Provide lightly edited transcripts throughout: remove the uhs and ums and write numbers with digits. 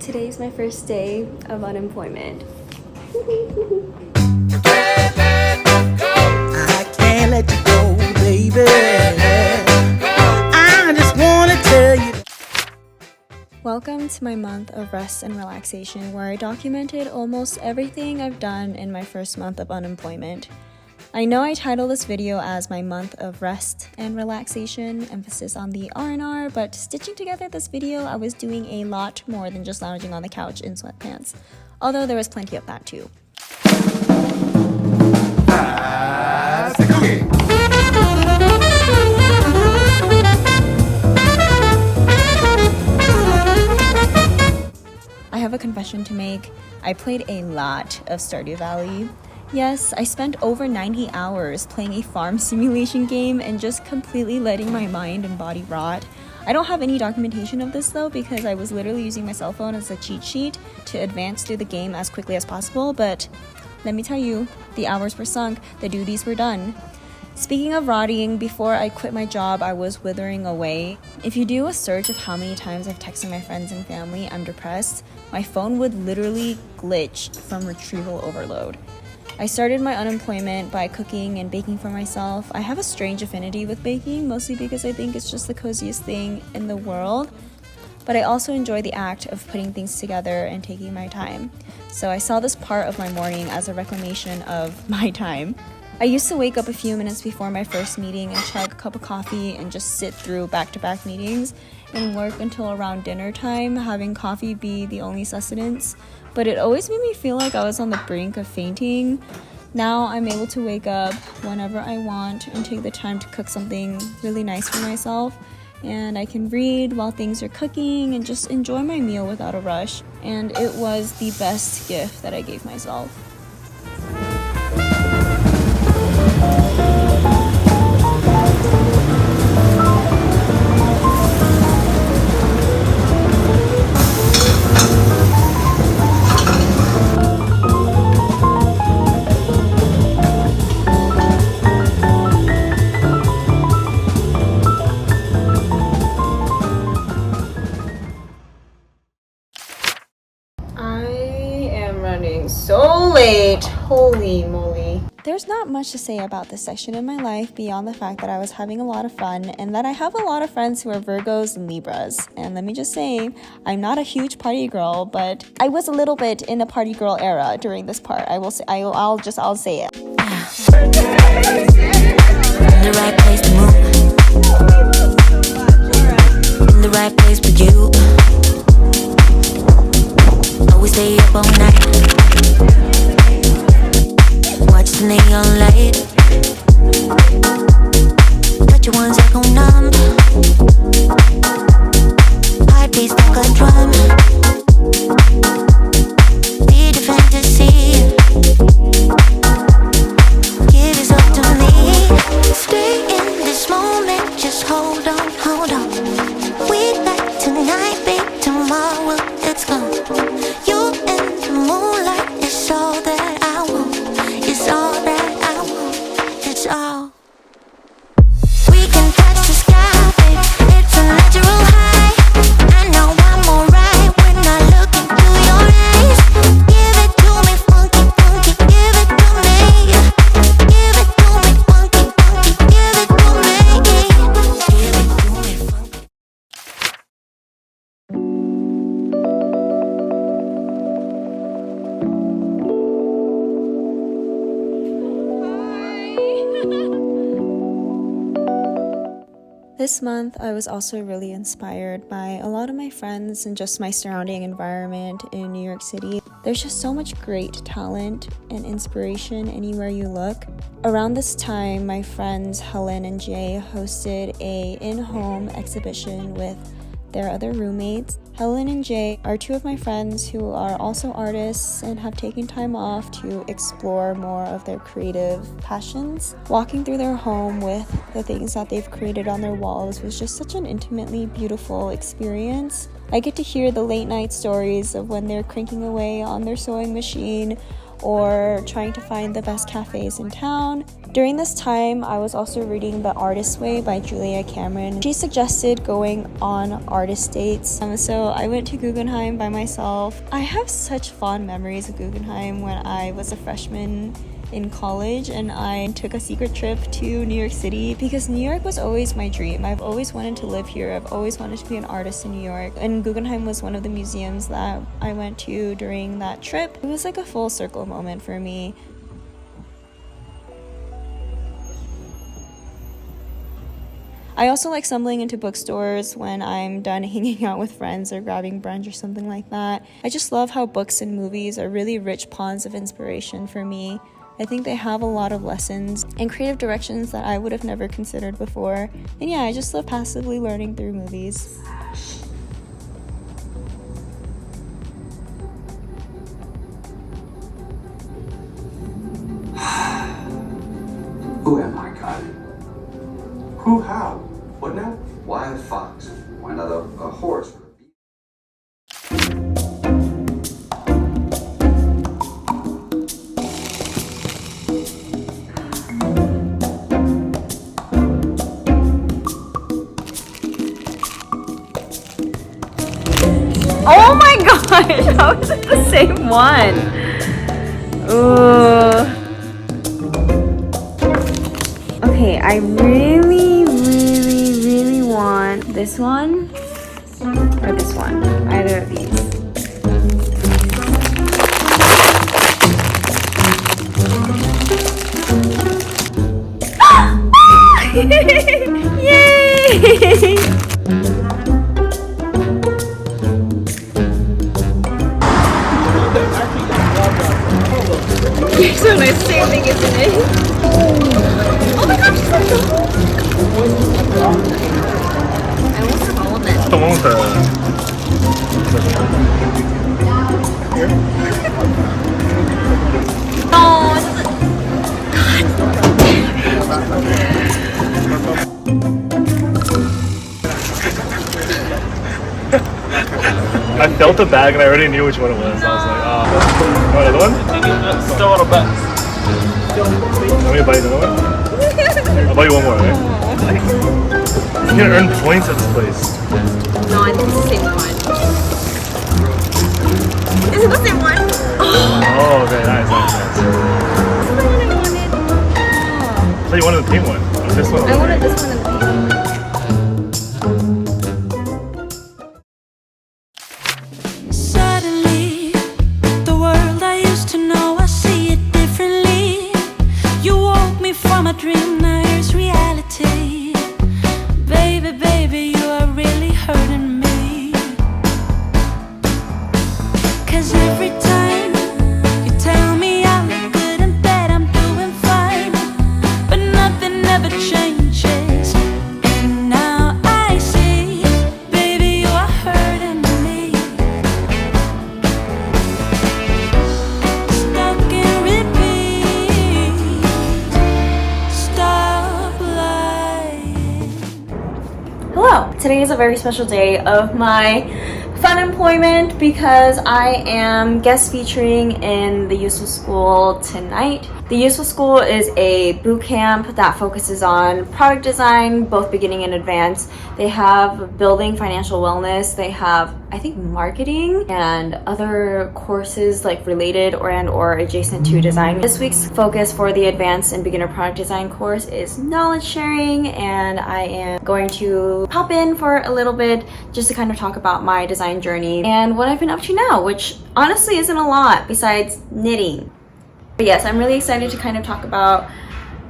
Today's my first day of unemployment. I can't let you go, baby. I just wanna tell you. Welcome to my month of rest and relaxation, where I documented almost everything I've done in my first month of unemployment. I know I titled this video as my month of rest and relaxation, emphasis on the R&R, but stitching together this video, I was doing a lot more than just lounging on the couch in sweatpants, although there was plenty of that too. I have a confession to make. I played a lot of Stardew Valley. Yes, I spent over 90 hours playing a farm simulation game and just completely letting my mind and body rot. I don't have any documentation of this though, because I was literally using my cell phone as a cheat sheet to advance through the game as quickly as possible, but let me tell you, the hours were sunk, the duties were done. Speaking of rotting, before I quit my job, I was withering away. If you do a search of how many times I've texted my friends and family, I'm depressed, my phone would literally glitch from retrieval overload. I started my unemployment by cooking and baking for myself. I have a strange affinity with baking, mostly because I think it's just the coziest thing in the world. But I also enjoy the act of putting things together and taking my time. So I saw this part of my morning as a reclamation of my time. I used to wake up a few minutes before my first meeting and chug a cup of coffee and just sit through back-to-back meetings and work until around dinner time, having coffee be the only sustenance. But it always made me feel like I was on the brink of fainting. Now I'm able to wake up whenever I want and take the time to cook something really nice for myself. And I can read while things are cooking and just enjoy my meal without a rush. And it was the best gift that I gave myself. So late, holy moly. There's not much to say about this section in my life beyond the fact that I was having a lot of fun and that I have a lot of friends who are Virgos and Libras. And let me just say, I'm not a huge party girl, but I was a little bit in a party girl era during this part. I'll say it. In the right place to move. In the right place for you. Always stay up all night. Watch the neon light. Touch your ones echo numb. Heartbeats like a drum. Lead a fantasy. Give yourself to me. Stay in this moment. Just hold on, hold on. We like tonight, babe. Tomorrow it's gone. You in the moonlight is all that I want. It's all that I want. It's all. We can touch the sky, babe. It's a natural high. I know I'm alright when I look into your eyes. Give it to me, funky, funky. Give it to me. Give it to me, funky, funky. Give it to me. Give it to me, funky. This month, I was also really inspired by a lot of my friends and just my surrounding environment in New York City. There's just so much great talent and inspiration anywhere you look. Around this time, my friends Helen and Jay hosted a in-home exhibition with their other roommates. Helen and Jay are two of my friends who are also artists and have taken time off to explore more of their creative passions. Walking through their home with the things that they've created on their walls was just such an intimately beautiful experience. I get to hear the late night stories of when they're cranking away on their sewing machine or trying to find the best cafes in town. During this time, I was also reading The Artist's Way by Julia Cameron. She suggested going on artist dates. So I went to Guggenheim by myself. I have such fond memories of Guggenheim when I was a freshman in college, and I took a secret trip to New York City because New York was always my dream. I've always wanted to live here. I've always wanted to be an artist in New York, and Guggenheim was one of the museums that I went to during that trip. It was like a full circle moment for me. I also like stumbling into bookstores when I'm done hanging out with friends or grabbing brunch or something like that. I just love how books and movies are really rich ponds of inspiration for me. I think they have a lot of lessons and creative directions that I would have never considered before. And yeah, I just love passively learning through movies. Who am I, God? Who? How? What now? Why a fox? Why not a horse? Oh my gosh, how is it the same one? Ooh. Okay, I really want this one or this one. Either of these. Yay! You're so nice, same thing, isn't it? Oh my gosh, it's so cool! I want some almonds. The one with the... No, it doesn't... I felt the bag and I already knew which one it was. I was like, oh. Want another one? Still want a bet. Want me to buy you another one? I'll buy you one more, right? You can earn points at this place. No, I think it's the same one. Is it the same one? Oh, okay, nice. This is the one I wanted. I thought you wanted the pink one. Or this one? I wanted this one and the pink one. Suddenly, the world I used to know, I see it differently. You woke me from a dream, now here's reality. Baby, baby, you are really hurting me. 'Cause every time you tell me I look good and that I'm doing fine, but nothing ever changes. And now I see, baby, you are hurting me. Stuck in repeat. Stop lying. Hello! Today is a very special day of my fun employment because I am guest featuring in the Useful School tonight. The Useful School is a boot camp that focuses on product design, both beginning and advanced. They have building financial wellness, they have, I think, marketing and other courses like related or adjacent to design. This week's focus for the advanced and beginner product design course is knowledge sharing, and I am going to pop in for a little bit just to kind of talk about my design journey and what I've been up to now, which honestly isn't a lot besides knitting. But yes, I'm really excited to kind of talk about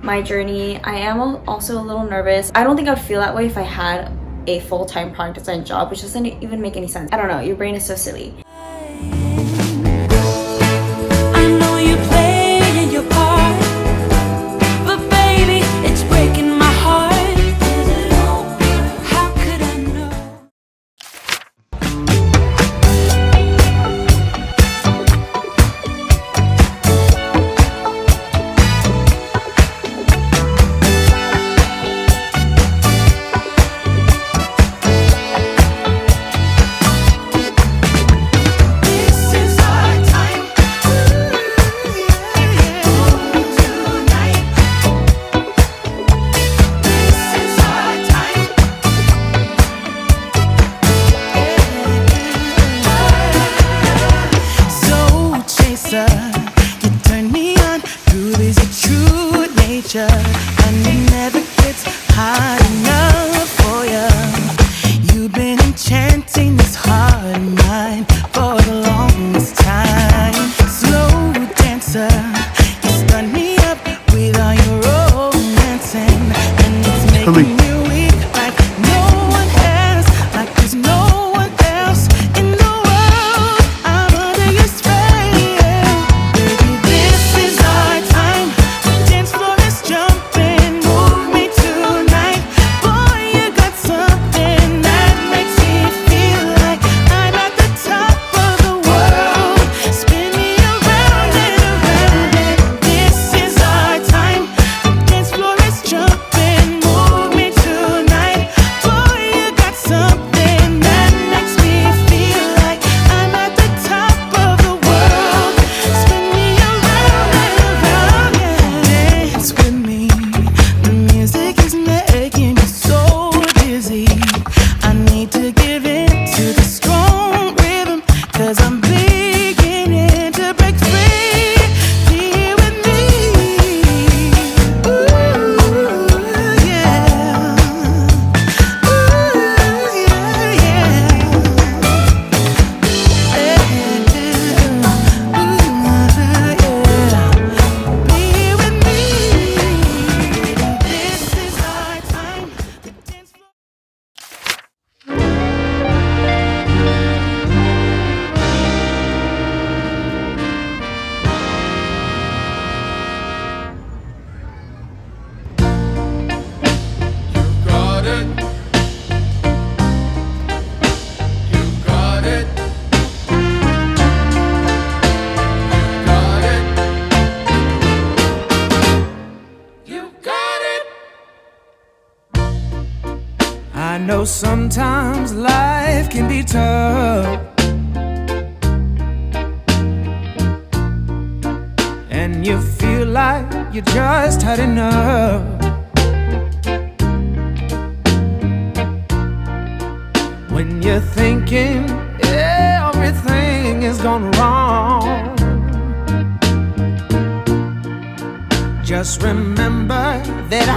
my journey. I am also a little nervous. I don't think I would feel that way if I had a full-time product design job, which doesn't even make any sense. I don't know, your brain is so silly. I know you playing your part, but baby, it's breaking my heart. How could I know? for the longest time. Slow dancer, you stun me up with all your romancing, and it's making me weak like no one else, like there's no one else in the world. I'm under your spell, baby. This is our time. The dance floor is jumping. Move me tonight, boy. You got something that makes me feel like I'm at the top of the world. Spin me around and around. This is our time. The dance floor is jumping. Move me tonight, boy. You got something that makes me feel like I'm at the top of the world. Spin me around and around. Dance with me. The music is making me so dizzy. I need to give in to the strong rhythm, 'cause I'm beginning to break free. Be here with me. Ooh, yeah. Ooh, yeah, yeah. Be here with me. This is our time. The dance floor. Got it. You got it. You got it. I know sometimes life can be tough, and you feel like you just had enough. When you're thinking everything is gone wrong, just remember that